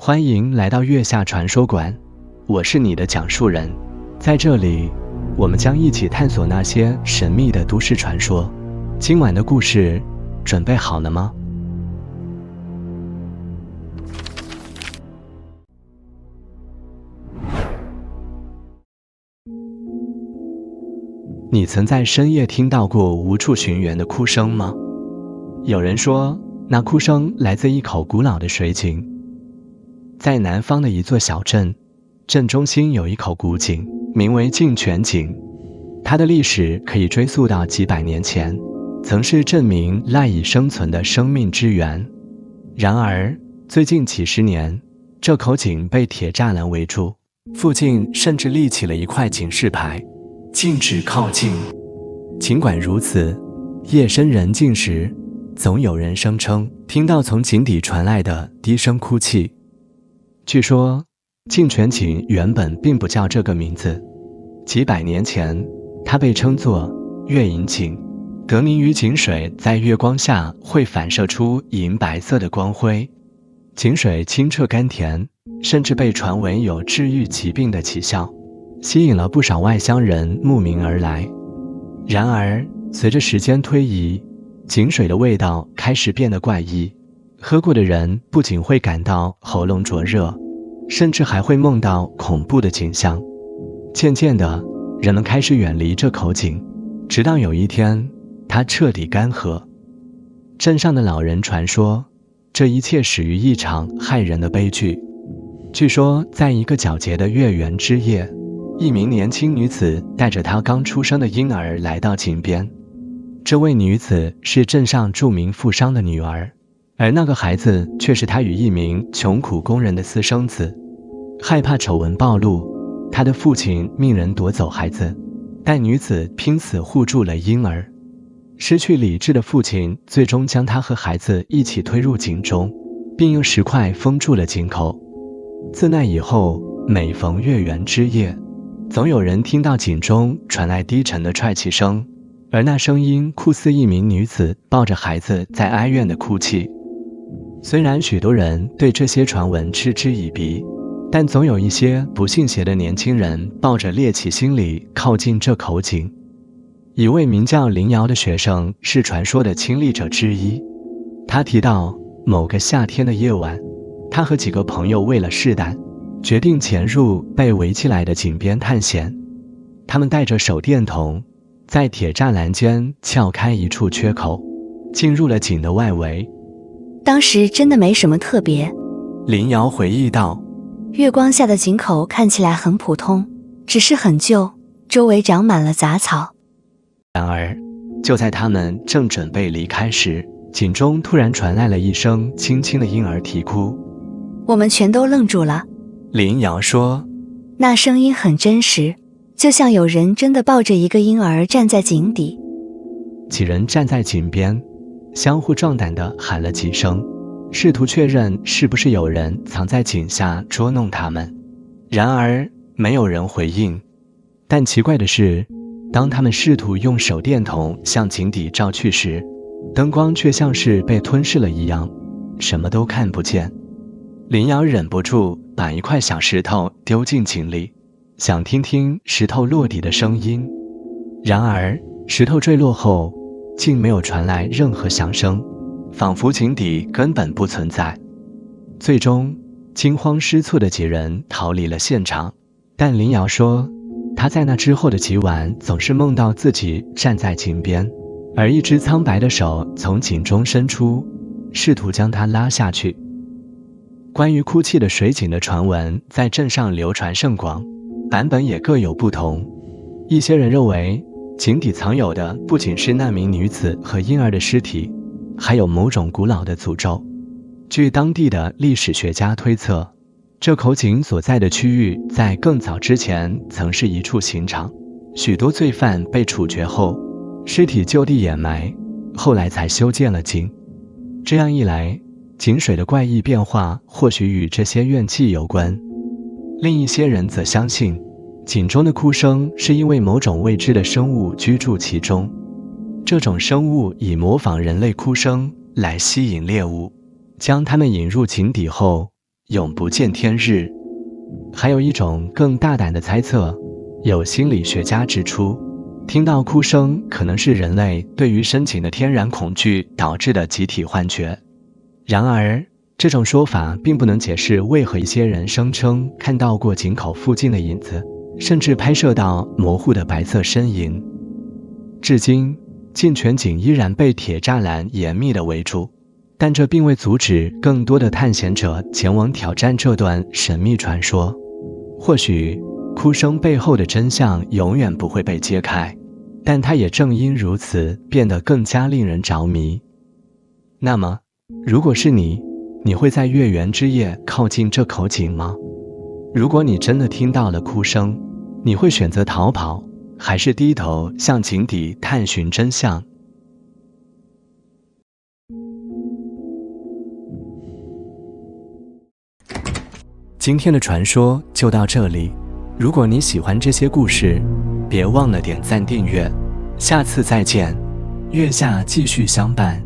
欢迎来到月下传说馆，我是你的讲述人。在这里，我们将一起探索那些神秘的都市传说。今晚的故事，准备好了吗？你曾在深夜听到过无处寻源的哭声吗？有人说，那哭声来自一口古老的水井。在南方的一座小镇，镇中心有一口古井，名为净泉井。它的历史可以追溯到几百年前，曾是镇民赖以生存的生命之源。然而，最近几十年，这口井被铁栅栏围住，附近甚至立起了一块警示牌，禁止靠近。尽管如此，夜深人静时，总有人声称听到从井底传来的低声哭泣。据说，净泉井原本并不叫这个名字，几百年前，它被称作月影井，得名于井水在月光下会反射出银白色的光辉。井水清澈甘甜，甚至被传闻有治愈疾病的奇效，吸引了不少外乡人慕名而来。然而，随着时间推移，井水的味道开始变得怪异，喝过的人不仅会感到喉咙灼热，甚至还会梦到恐怖的景象。渐渐的，人们开始远离这口井，直到有一天，它彻底干涸。镇上的老人传说，这一切始于一场骇人的悲剧。据说，在一个皎洁的月圆之夜，一名年轻女子带着她刚出生的婴儿来到井边。这位女子是镇上著名富商的女儿，而那个孩子却是他与一名穷苦工人的私生子。害怕丑闻暴露，他的父亲命人夺走孩子，但女子拼死护住了婴儿。失去理智的父亲最终将他和孩子一起推入井中，并用石块封住了井口。自那以后，每逢月圆之夜，总有人听到井中传来低沉的踹气声，而那声音酷似一名女子抱着孩子在哀怨地哭泣。虽然许多人对这些传闻嗤之以鼻，但总有一些不信邪的年轻人抱着猎奇心理靠近这口井。一位名叫林瑶的学生是传说的亲历者之一。他提到，某个夏天的夜晚，他和几个朋友为了试胆，决定潜入被围起来的井边探险。他们带着手电筒，在铁栅栏间撬开一处缺口，进入了井的外围。当时真的没什么特别，林瑶回忆道，月光下的井口看起来很普通，只是很旧，周围长满了杂草。然而，就在他们正准备离开时，井中突然传来了一声轻轻的婴儿啼哭。我们全都愣住了。林瑶说，那声音很真实，就像有人真的抱着一个婴儿站在井底。几人站在井边，相互壮胆地喊了几声，试图确认是不是有人藏在井下捉弄他们。然而，没有人回应。但奇怪的是，当他们试图用手电筒向井底照去时，灯光却像是被吞噬了一样，什么都看不见。林瑶忍不住把一块小石头丢进井里，想听听石头落地的声音。然而，石头坠落后，竟没有传来任何响声，仿佛井底根本不存在。最终，惊慌失措的几人逃离了现场。但林瑶说，他在那之后的几晚总是梦到自己站在井边，而一只苍白的手从井中伸出，试图将他拉下去。关于哭泣的水井的传闻在镇上流传甚广，版本也各有不同。一些人认为，井底藏有的不仅是那名女子和婴儿的尸体，还有某种古老的诅咒。据当地的历史学家推测，这口井所在的区域在更早之前曾是一处刑场，许多罪犯被处决后，尸体就地掩埋，后来才修建了井。这样一来，井水的怪异变化或许与这些怨气有关。另一些人则相信，井中的哭声是因为某种未知的生物居住其中，这种生物以模仿人类哭声来吸引猎物，将它们引入井底后，永不见天日。还有一种更大胆的猜测，有心理学家指出，听到哭声可能是人类对于深情的天然恐惧导致的集体幻觉。然而，这种说法并不能解释为何一些人声称看到过井口附近的影子，甚至拍摄到模糊的白色身影。至今，进泉井依然被铁栅栏严密地围住，但这并未阻止更多的探险者前往挑战这段神秘传说。或许，哭声背后的真相永远不会被揭开，但它也正因如此变得更加令人着迷。那么，如果是你会在月圆之夜靠近这口井吗？如果你真的听到了哭声，你会选择逃跑，还是低头向井底探寻真相？今天的传说就到这里。如果你喜欢这些故事，别忘了点赞订阅。下次再见，月下继续相伴。